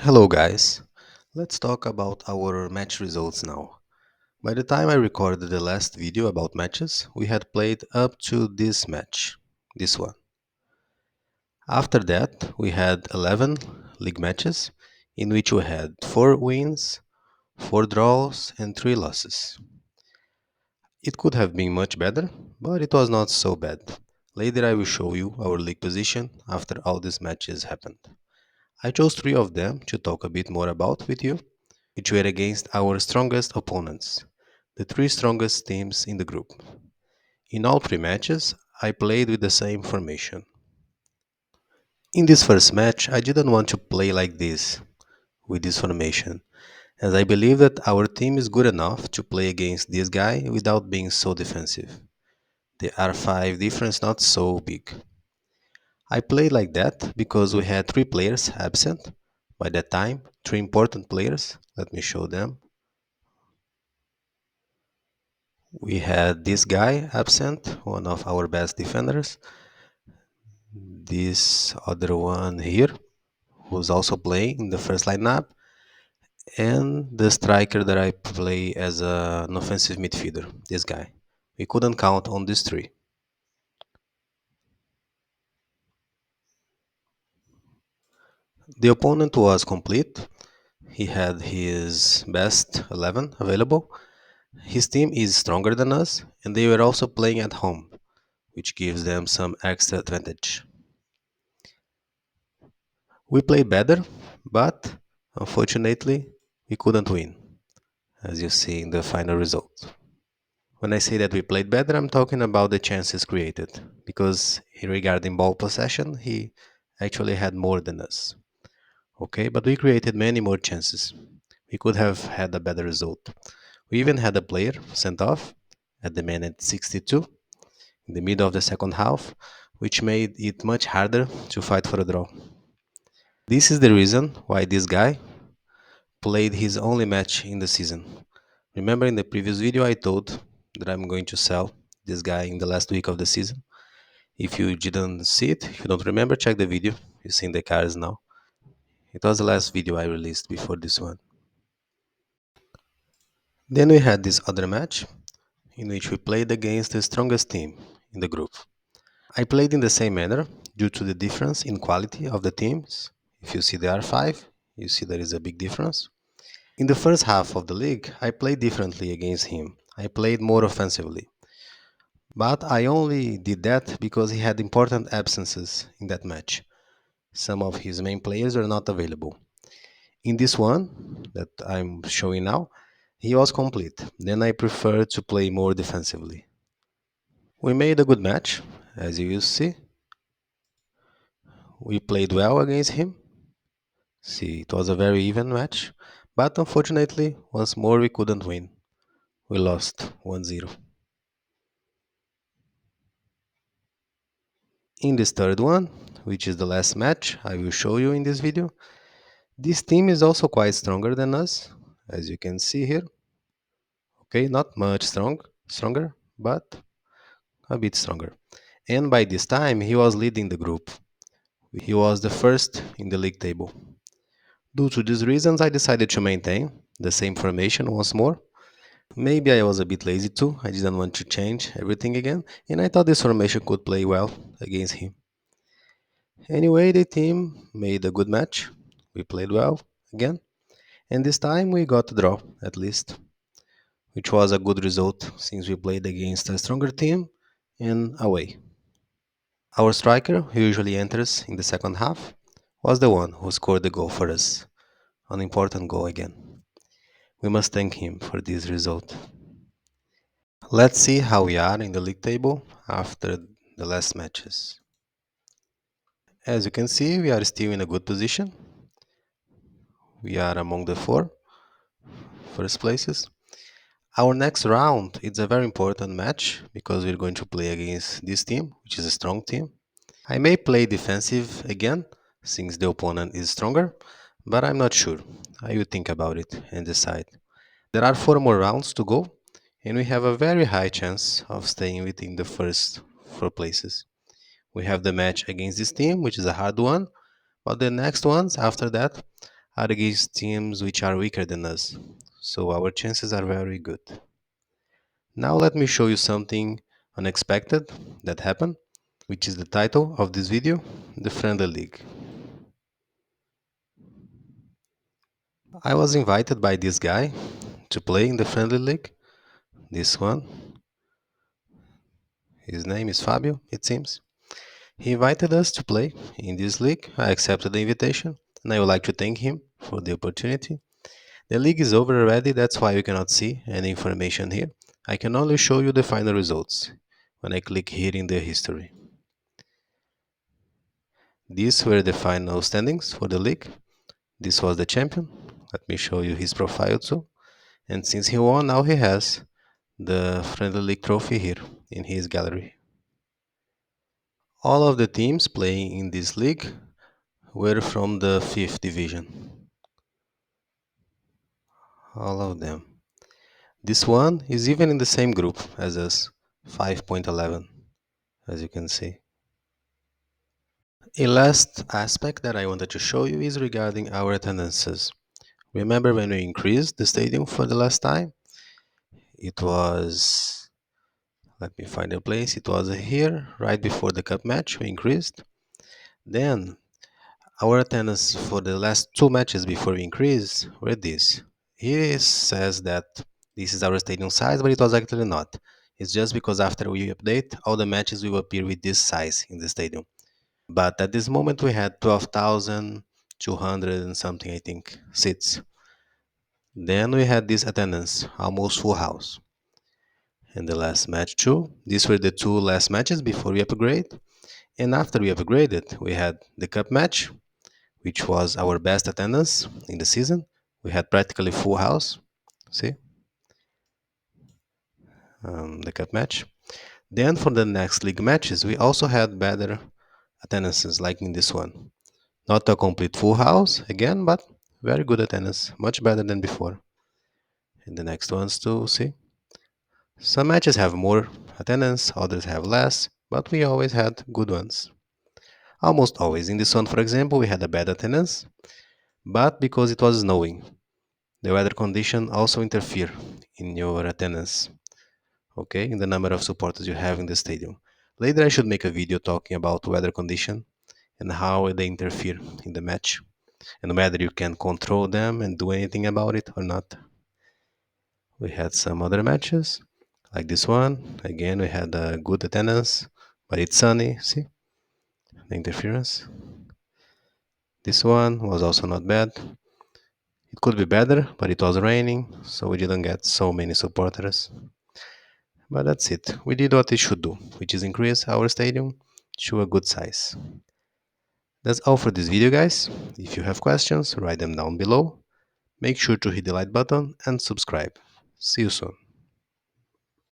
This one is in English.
Hello guys, let's talk about our match results now. By the time I recorded the last video about matches, we had played up to this match, this one. After that, we had 11 league matches in which we had 4 wins, 4 draws, and 3 losses. It could have been much better, but it was not so bad. Later, I will show you our league position after all these matches happened. I chose 3 of them to talk a bit more about with you, which were against our strongest opponents, the 3 strongest teams in the group. In all 3 matches, I played with the same formation. In this first match, I didn't want to play like this, with this formation, as I believe that our team is good enough to play against this guy without being so defensive. The R5 difference not so big. I played like that because we had 3 players absent. By that time, 3 important players. Let me show them. We had this guy absent, one of our best defenders. This other one here, who's also playing in the first lineup. And the striker that I play as an offensive midfielder, this guy. We couldn't count on these 3. The opponent was complete. He had his best 11 available. His team is stronger than us, and they were also playing at home, which gives them some extra advantage. We played better, but unfortunately, we couldn't win, as you see in the final result. When I say that we played better, I'm talking about the chances created, because regarding ball possession, he actually had more than us. Okay, but we created many more chances. We could have had a better result. We even had a player sent off at the minute 62 in the middle of the second half, which made it much harder to fight for a draw. This is the reason why this guy played his only match in the season. Remember in the previous video I told that I'm going to sell this guy in the last week of the season. If you didn't see it, if you don't remember, check the video. You've seen the cards now. It was the last video I released before this one. Then we had this other match in which we played against the strongest team in the group. I played in the same manner due to the difference in quality of the teams. If you see the R5, you see there is a big difference. In the first half of the league, I played differently against him. I played more offensively. But I only did that because he had important absences in that match. Some of his main players were not available. In this one that I'm showing now, he was complete. Then I preferred to play more defensively. We made a good match, as you will see. We played well against him. See, it was a very even match. But unfortunately, once more we couldn't win. We lost 1-0. In this third one, which is the last match I will show you in this video, this team is also quite stronger than us, as you can see here. Okay, not much stronger, but a bit stronger. And by this time, he was leading the group. He was the first in the league table. Due to these reasons, I decided to maintain the same formation once more. Maybe I was a bit lazy too, I didn't want to change everything again, and I thought this formation could play well against him. Anyway, the team made a good match. We played well again, and this time we got a draw at least, which was a good result since we played against a stronger team and away. Our striker, who usually enters in the second half, was the one who scored the goal for us, an important goal again. We must thank him for this result. Let's see how we are in the league table after the last matches. As you can see, we are still in a good position. We are among the 4 first places. Our next round is a very important match because we're going to play against this team, which is a strong team. I may play defensive again since the opponent is stronger, but I'm not sure. I will think about it and decide. There are 4 more rounds to go, and we have a very high chance of staying within the first 4 places. We have the match against this team, which is a hard one, but the next ones after that are against teams which are weaker than us, so our chances are very good. Now let me show you something unexpected that happened, which is the title of this video, the Friendly League. I was invited by this guy to play in the Friendly League, this one. His name is Fabio, it seems. He invited us to play in this league. I accepted the invitation, and I would like to thank him for the opportunity. The league is over already, that's why you cannot see any information here. I can only show you the final results when I click here in the history. These were the final standings for the league. This was the champion. Let me show you his profile too. And since he won, now he has the Friendly League trophy here in his gallery. All of the teams playing in this league were from the 5th division. All of them. This one is even in the same group as us, 5.11, as you can see. A last aspect that I wanted to show you is regarding our attendances. Remember when we increased the stadium for the last time? It was, let me find a place, it was here, right before the cup match, we increased. Then our attendance for the last two matches before we increased were this. Here it says that this is our stadium size, but it was actually not. It's just because after we update, all the matches will appear with this size in the stadium. But at this moment, we had 12,200 and something, I think, seats. Then we had this attendance, almost full house. And the last match, too. These were the two last matches before we upgrade. And after we upgraded, we had the cup match, which was our best attendance in the season. We had practically full house. See, the cup match. Then for the next league matches, we also had better attendances, like in this one. Not a complete full house again, but very good attendance, much better than before. And the next ones too, see. Some matches have more attendance, others have less, but we always had good ones. Almost always. In this one, for example, we had a bad attendance, but because it was snowing, the weather condition also interfere in your attendance, okay, in the number of supporters you have in the stadium. Later, I should make a video talking about weather condition and how they interfere in the match, and whether you can control them and do anything about it or not. We had some other matches, like this one. Again, we had a good attendance, but it's sunny. See the interference. This one was also not bad. It could be better, but it was raining, so we didn't get so many supporters. But that's it. We did what we should do, which is increase our stadium to a good size. That's all for this video, guys. If you have questions, write them down below. Make sure to hit the like button and subscribe. See you soon.